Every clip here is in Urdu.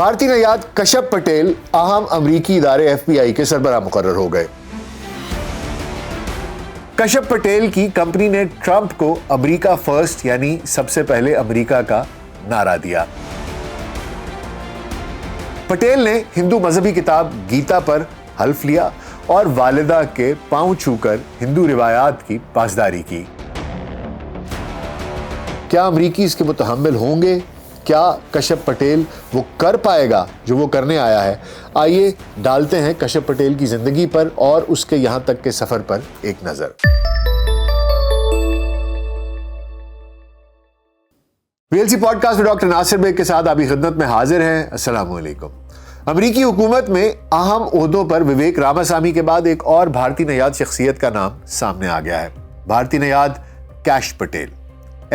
بھارتی نیاد کشپ پٹیل اہم امریکی ادارے FBI کے سربراہ مقرر ہو گئے۔ کشپ پٹیل کی کمپنی نے ٹرمپ کو امریکہ فرسٹ یعنی سب سے پہلے امریکہ کا نعرہ دیا۔ پٹیل نے ہندو مذہبی کتاب گیتا پر حلف لیا اور والدہ کے پاؤں چھو کر ہندو روایات کی پاسداری کی۔ کیا امریکی اس کے متحمل ہوں گے؟ کیا کشپ پٹیل وہ کر پائے گا جو وہ کرنے آیا ہے؟ آئیے ڈالتے ہیں کشپ پٹیل کی زندگی پر اور اس کے یہاں تک کے سفر پر ایک نظر۔ VLC پوڈ کاسٹ میں ڈاکٹر ناصر بیگ کے ساتھ آپ کی خدمت میں حاضر ہیں۔ السلام علیکم۔ امریکی حکومت میں اہم عہدوں پر وویک راماسوامی کے بعد ایک اور بھارتی نیاد شخصیت کا نام سامنے آ گیا ہے۔ بھارتی نیاد کیش پٹیل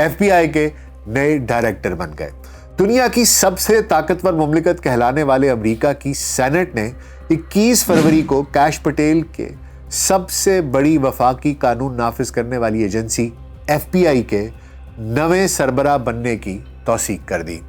FBI کے نئے ڈائریکٹر بن گئے۔ دنیا کی سب سے طاقتور مملکت کہلانے والے امریکہ کی سینٹ نے 21 فروری کو کیش پٹیل کے سب سے بڑی وفاقی قانون نافذ کرنے والی ایجنسی FBI کے نئے سربراہ بننے کی توثیق کر دی۔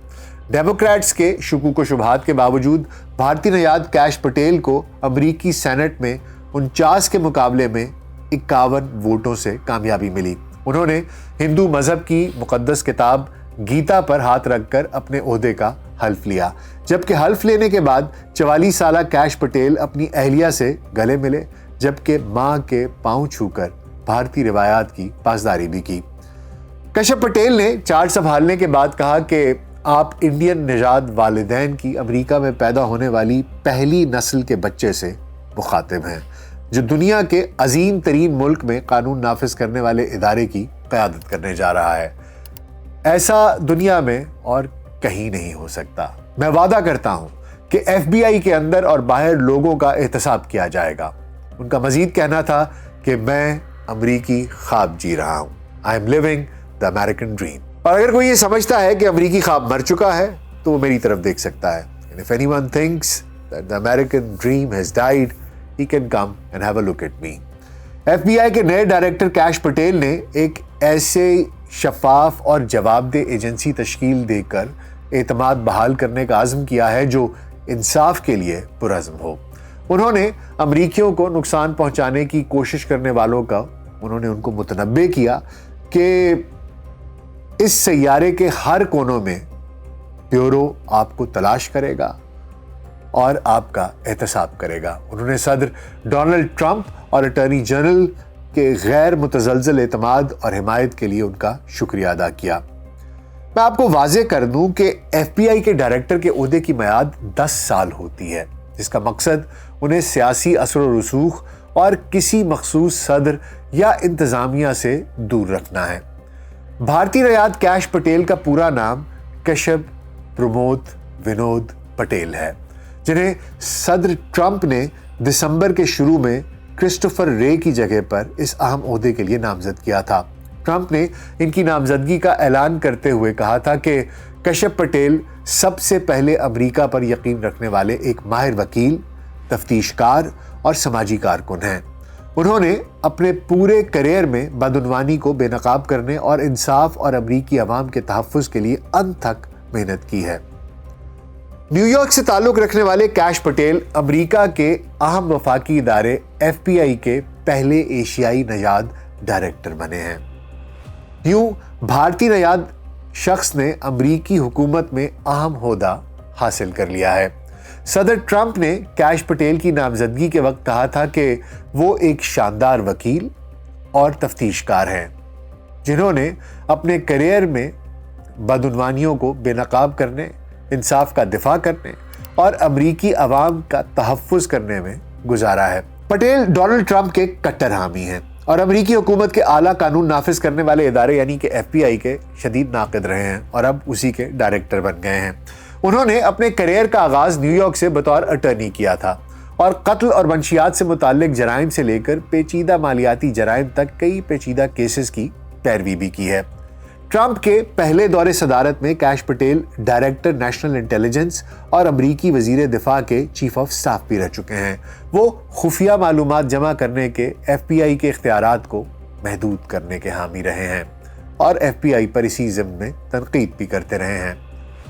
ڈیموکریٹس کے شکوک و شبہات کے باوجود بھارتی نیاد کیش پٹیل کو امریکی سینٹ میں 49 کے مقابلے میں 51 ووٹوں سے کامیابی ملی۔ انہوں نے ہندو مذہب کی مقدس کتاب گیتا پر ہاتھ رکھ کر اپنے عہدے کا حلف لیا، جبکہ حلف لینے کے بعد 44 سالہ کیش پٹیل اپنی اہلیہ سے گلے ملے، جبکہ ماں کے پاؤں چھو کر بھارتی روایات کی پاسداری بھی کی۔ کشپ پٹیل نے چارج سنبھالنے کے بعد کہا کہ آپ انڈین نژاد والدین کی امریکہ میں پیدا ہونے والی پہلی نسل کے بچے سے مخاطب ہیں، جو دنیا کے عظیم ترین ملک میں قانون نافذ کرنے والے ادارے کی قیادت کرنے جا رہا ہے۔ ایسا دنیا میں اور کہیں نہیں ہو سکتا۔ میں وعدہ کرتا ہوں کہ FBI کے اندر اور باہر لوگوں کا احتساب کیا جائے گا۔ ان کا مزید کہنا تھا کہ میں امریکی خواب جی رہا ہوں۔ I am living the American dream۔ اور اگر کوئی یہ سمجھتا ہے کہ امریکی خواب مر چکا ہے تو وہ میری طرف دیکھ سکتا ہے۔ And if anyone thinks that the American dream has died, he can come and have a look at me۔ FBI کے نئے ڈائریکٹر کیش پٹیل نے ایک ایسے شفاف اور جواب دہ ایجنسی تشکیل دے کر اعتماد بحال کرنے کا عزم کیا ہے جو انصاف کے لیے پرعزم ہو۔ انہوں نے امریکیوں کو نقصان پہنچانے کی کوشش کرنے والوں کا ان کو متنبہ کیا کہ اس سیارے کے ہر کونوں میں بیورو آپ کو تلاش کرے گا اور آپ کا احتساب کرے گا۔ انہوں نے صدر ڈونلڈ ٹرمپ اور اٹارنی جنرل کے غیر متزلزل اعتماد اور حمایت کے لیے ان کا شکریہ ادا کیا۔ میں آپ کو واضح کر دوں کہ FBI کے ڈائریکٹر کے عہدے کی میعاد 10 سال ہوتی ہے، جس کا مقصد انہیں سیاسی اثر و رسوخ اور کسی مخصوص صدر یا انتظامیہ سے دور رکھنا ہے۔ بھارتی نیاد کیش پٹیل کا پورا نام کشپ پرمود ونود پٹیل ہے، جنہیں صدر ٹرمپ نے دسمبر کے شروع میں کرسٹوفر رے کی جگہ پر اس اہم عہدے کے لیے نامزد کیا تھا۔ ٹرمپ نے ان کی نامزدگی کا اعلان کرتے ہوئے کہا تھا کہ کشپ پٹیل سب سے پہلے امریکہ پر یقین رکھنے والے ایک ماہر وکیل، تفتیش کار اور سماجی کارکن ہیں۔ انہوں نے اپنے پورے کیریئر میں بدعنوانی کو بے نقاب کرنے اور انصاف اور امریکی عوام کے تحفظ کے لیے انت تک محنت کی ہے۔ نیو یارک سے تعلق رکھنے والے کیش پٹیل امریکہ کے اہم وفاقی ادارے FBI کے پہلے ایشیائی نیاد ڈائریکٹر بنے ہیں۔ یوں بھارتی نیاد شخص نے امریکی حکومت میں اہم عہدہ حاصل کر لیا ہے۔ صدر ٹرمپ نے کیش پٹیل کی نامزدگی کے وقت کہا تھا کہ وہ ایک شاندار وکیل اور تفتیش کار ہیں، جنہوں نے اپنے کیریئر میں بدعنوانیوں کو بے نقاب کرنے، انصاف کا دفاع کرنے اور امریکی عوام کا تحفظ کرنے میں گزارا ہے۔ پٹیل ڈونلڈ ٹرمپ کے کٹر حامی ہیں اور امریکی حکومت کے اعلیٰ قانون نافذ کرنے والے ادارے یعنی کہ FBI کے شدید ناقد رہے ہیں اور اب اسی کے ڈائریکٹر بن گئے ہیں۔ انہوں نے اپنے کیریئر کا آغاز نیو یارک سے بطور اٹارنی کیا تھا اور قتل اور منشیات سے متعلق جرائم سے لے کر پیچیدہ مالیاتی جرائم تک کئی پیچیدہ کیسز کی پیروی بھی کی ہے۔ ٹرمپ کے پہلے دور صدارت میں cash Patel director national intelligence اور امریکی وزیر دفاع کے چیف آف سٹاف بھی رہ چکے ہیں۔ وہ خفیہ معلومات جمع کرنے کے FBI کے اختیارات کو محدود کرنے کے حامی رہے ہیں اور FBI پر اسی ضمن میں تنقید بھی کرتے رہے ہیں۔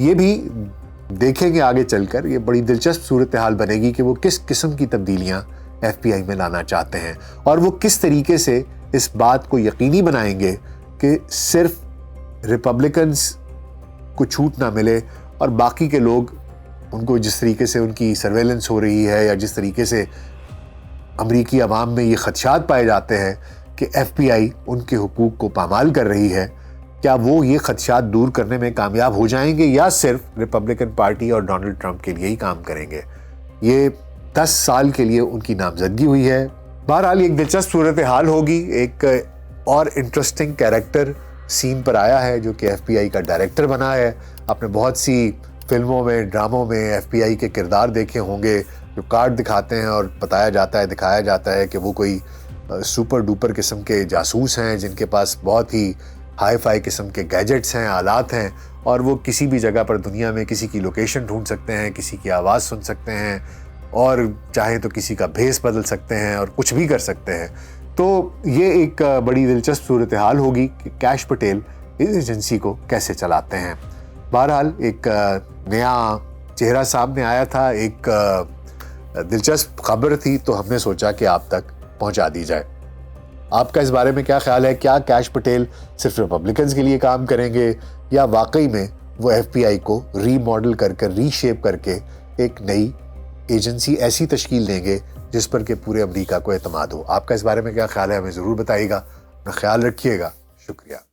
یہ بھی دیکھیں گے آگے چل کر، یہ بڑی دلچسپ صورتحال بنے گی کہ وہ کس قسم کی تبدیلیاں ایف بی آئی میں لانا چاہتے ہیں، اور وہ کس طریقے سے اس بات کو یقینی بنائیں گے کہ صرف ریپبلکنز کو چھوٹ نہ ملے اور باقی کے لوگ ان کو جس طریقے سے ان کی سرویلنس ہو رہی ہے یا جس طریقے سے امریکی عوام میں یہ خدشات پائے جاتے ہیں کہ ایف بی آئی ان کے حقوق کو پامال کر رہی ہے، کیا وہ یہ خدشات دور کرنے میں کامیاب ہو جائیں گے یا صرف ریپبلکن پارٹی اور ڈونلڈ ٹرمپ کے لیے ہی کام کریں گے؟ یہ 10 سال کے لیے ان کی نامزدگی ہوئی ہے۔ بہرحال ایک دلچسپ صورتحال ہوگی۔ ایک اور انٹرسٹنگ کیریکٹر سین پر آیا ہے جو کہ ایف بی آئی کا ڈائریکٹر بنا ہے۔ آپ نے بہت سی فلموں میں، ڈراموں میں ایف بی آئی کے کردار دیکھے ہوں گے جو کارڈ دکھاتے ہیں اور دکھایا جاتا ہے کہ وہ کوئی سپر ڈوپر قسم کے جاسوس ہیں جن کے پاس بہت ہی ہائی فائی قسم کے گیجٹس ہیں، آلات ہیں، اور وہ کسی بھی جگہ پر دنیا میں کسی کی لوکیشن ڈھونڈ سکتے ہیں، کسی کی آواز سن سکتے ہیں، اور چاہیں تو کسی کا بھیس بدل سکتے ہیں اور کچھ بھی کر سکتے ہیں۔ تو یہ ایک بڑی دلچسپ صورتحال ہوگی کہ کیش پٹیل اس ایجنسی کو کیسے چلاتے ہیں۔ بہرحال ایک نیا چہرہ سامنے آیا تھا، ایک دلچسپ خبر تھی، تو ہم نے سوچا کہ آپ تک پہنچا دی جائے۔ آپ کا اس بارے میں کیا خیال ہے؟ کیا کیش پٹیل صرف ریپبلکنز کے لیے کام کریں گے یا واقعی میں وہ ایف بی آئی کو ری ماڈل ری شیپ کر کے ایک نئی ایجنسی ایسی تشکیل دیں گے جس پر کہ پورے امریکہ کو اعتماد ہو؟ آپ کا اس بارے میں کیا خیال ہے؟ ہمیں ضرور بتائیے گا۔ اپنا خیال رکھیے گا۔ شکریہ۔